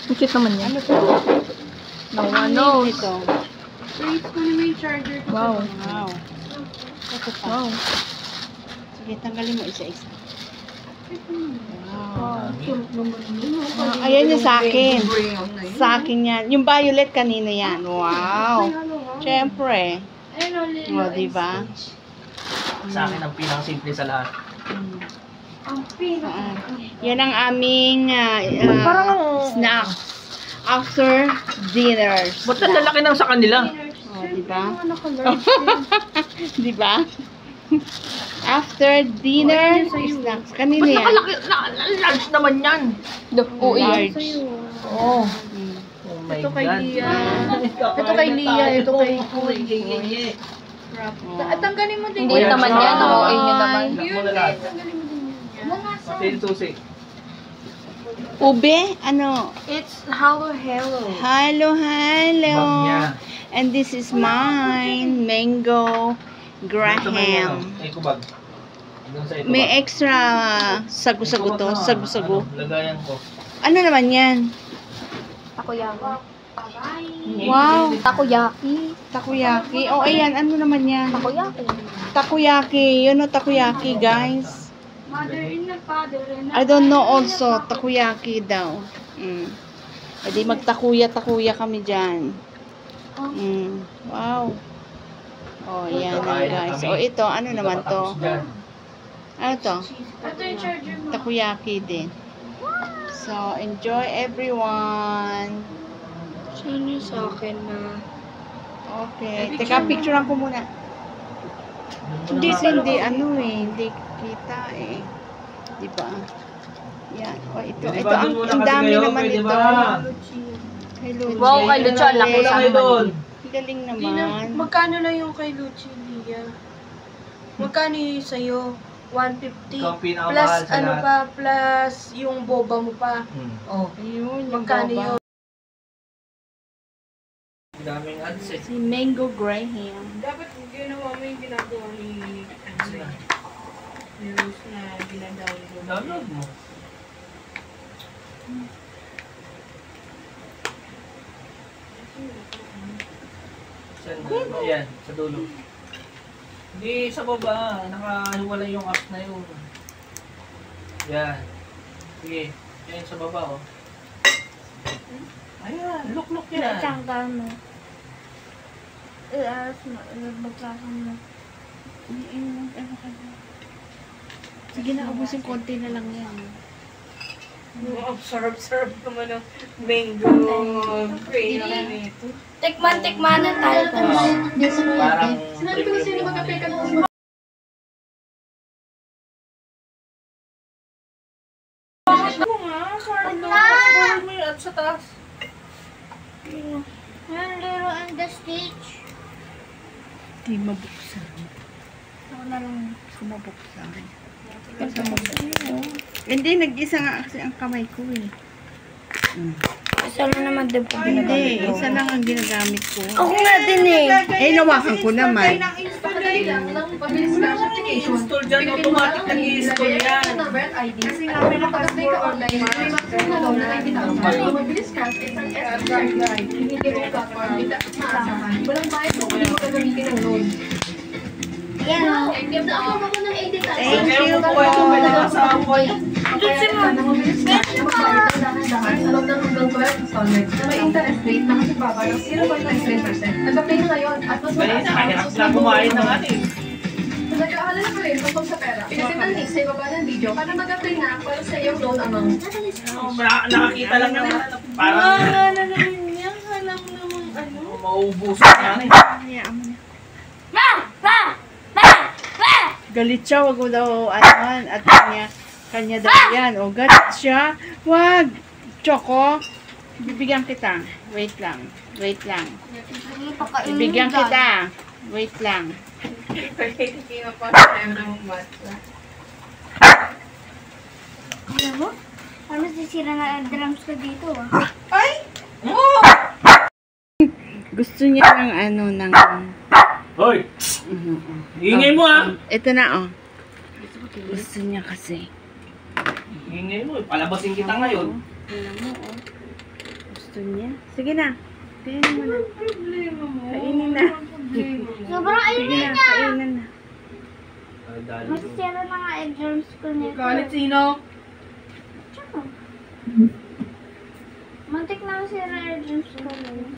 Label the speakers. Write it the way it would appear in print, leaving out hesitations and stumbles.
Speaker 1: Cute naman yan.
Speaker 2: Ano to?
Speaker 1: No one knows.
Speaker 2: Ito.
Speaker 3: Wait, kunin mo yung charger ko.
Speaker 1: Wow.
Speaker 2: Wow. Ito pa.
Speaker 1: Wow.
Speaker 2: Sige, tanggalin mo isa-isa. Wow.
Speaker 3: Ayan
Speaker 2: Ayan yung sa akin. Sa akin yan. Yung violet kanina yan. Wow. Siyempre. O, diba?
Speaker 4: Sa akin ang pinakasimple sa lahat.
Speaker 3: Ang pinaka.
Speaker 2: Yan ang aming snack after dinner.
Speaker 4: Ba't ang lalaki ng sa kanila?
Speaker 2: O, diba? Diba? After dinner snacks. Kanina
Speaker 4: Ba't
Speaker 2: yan.
Speaker 4: nakalaki? Large naman yan.
Speaker 2: Large.
Speaker 4: Oh. Oh my
Speaker 3: Ito kay
Speaker 4: God.
Speaker 3: Lia. Ito kay Lia. Ito kay Kuy.
Speaker 4: At
Speaker 3: tanggalin mo din.
Speaker 1: Hindi naman yan. Oo, inyo naman.
Speaker 4: Mo na lahat.
Speaker 3: Tanggalin mo din yan.
Speaker 4: Pati yung susi.
Speaker 2: Ube? Ano?
Speaker 3: It's hello.
Speaker 2: Hello, hello.
Speaker 4: Bag niya.
Speaker 2: And this is mine. Mango Graham.
Speaker 4: Ay, kubag. Doon sa ito.
Speaker 2: May extra sagu-sagu to. Sagu-sagu.
Speaker 4: Lagayan ko.
Speaker 2: Ano naman yan?
Speaker 1: Takoyaki.
Speaker 2: Wow.
Speaker 1: Takoyaki.
Speaker 2: Takoyaki. Oh, ayan. Ano naman yan?
Speaker 1: Takoyaki.
Speaker 2: Takoyaki. Yun o, takoyaki, guys.
Speaker 3: Mother in the father in the
Speaker 2: I don't know also. Takoyaki daw. Pwede magtakuya-takuya kami dyan. Wow. Oh, yan na, guys. Oh, ito. Ano naman to? Ano to?
Speaker 3: Ito yung charger mo.
Speaker 2: Takoyaki din. So, enjoy everyone.
Speaker 3: Sino sa akin na?
Speaker 2: Okay. Teka, picturean ko muna. Hindi, hindi kita eh. Diba? Yan. O, ito. Ito, ang dami naman ito. Kay Luchi.
Speaker 1: Wow, kay Luchi, ang laki sa
Speaker 4: doon.
Speaker 2: Galing naman.
Speaker 3: Magkano lang yung kay Luchi, Lia? Magkano yung sa'yo? 150.
Speaker 4: Ikaw ang pinakamahal
Speaker 3: Plus,
Speaker 4: sa
Speaker 3: ano
Speaker 4: lahat.
Speaker 3: pa, plus yung boba mo pa. Oh.
Speaker 2: Ayun.
Speaker 3: Magkano
Speaker 2: yung
Speaker 3: yun?
Speaker 4: Daming ads eh.
Speaker 2: Si Mango Graham.
Speaker 3: Dapat ginawa mo yung ginagawa ni Rose na ginagawa.
Speaker 4: Download mo. Ayan, sa dulo. Hindi, sa baba. Nakahiwalay yung apps na yun. Yan. Sige. Yan sa baba, oh. Ayan, look yan.
Speaker 3: Tanggal mo. Aras mo. Magkakam mo.
Speaker 2: Sige na, ubusin konti na lang yan.
Speaker 3: Sarap naman ng mango cream na nito. Tikman-tikmanan tayo.
Speaker 4: Parang
Speaker 3: Sinabi ko na sino mag-apel ka ng ako nga, Carlo. May at sa taas.
Speaker 5: Lero and the stitch.
Speaker 2: Di mabuksan.
Speaker 5: Ako na lang.
Speaker 2: Kumabuksan. Hindi, nag-isa nga kasi ang kamay ko eh.
Speaker 5: Isa lang naman din po
Speaker 2: Hindi, isa lang ang ginagamit ko.
Speaker 5: Ako nga din eh.
Speaker 2: Eh, nawakan ko naman.
Speaker 4: install dyan, automatic nag-i-install yan.
Speaker 3: Kasi nga may nakapag-update ka online. May maximum na loan na 90,000. Mabilis ka, isang S-card guide. Hindi mo platform. Walang bayad mo kung hindi mo gagamitin ng loan.
Speaker 5: Yan o.
Speaker 3: Thank you
Speaker 2: Thank you
Speaker 4: Ewan ko
Speaker 2: po.
Speaker 4: kayo kung may nakasawa ko eh.
Speaker 3: Sa loob ng hanggang 12 installments na may interest rate na kasi baba ng 0.99%. Nag-apply na ngayon at mas
Speaker 4: Kaya
Speaker 3: mataas ang
Speaker 4: nakahirap na kumain ng ano eh.
Speaker 3: nag-aalala ko rin tungkol sa pera. Pinasin ng link sa ibaba ng video para mag-apply na para sa iyong loan amount.
Speaker 4: Nakakita lang ng parang
Speaker 3: Wala naman yan. Alam naman ano.
Speaker 4: mauubusan yan eh.
Speaker 2: Hayaan mo na. Galit siya, wag mo daw anuhan. At kanya daw yan. O, galit siya. Wag! Choco, bibigyan kita. Wait lang. Bibigyan kita. Wait lang.
Speaker 5: Alam mo? Ano sisira na drums ko dito ah.
Speaker 2: Gusto niya ng ano, ng...
Speaker 4: Hoy! Ingay mo ah!
Speaker 2: Ito na, oh. Gusto niya kasi.
Speaker 4: Ingay mo, palabasin kita ngayon.
Speaker 2: Alam mo, oh. Gusto niya. Sige na. Kainin mo na.
Speaker 3: Problema mo.
Speaker 2: Kainin na.
Speaker 5: Sobrang
Speaker 2: Sige
Speaker 5: ayun
Speaker 2: na,
Speaker 5: niya.
Speaker 2: kainin na.
Speaker 4: Dali ko.
Speaker 5: Masira na nga eardrums ko nito.
Speaker 3: Galit sino?
Speaker 5: Tsaka. Muntik na masira eardrums ko nito.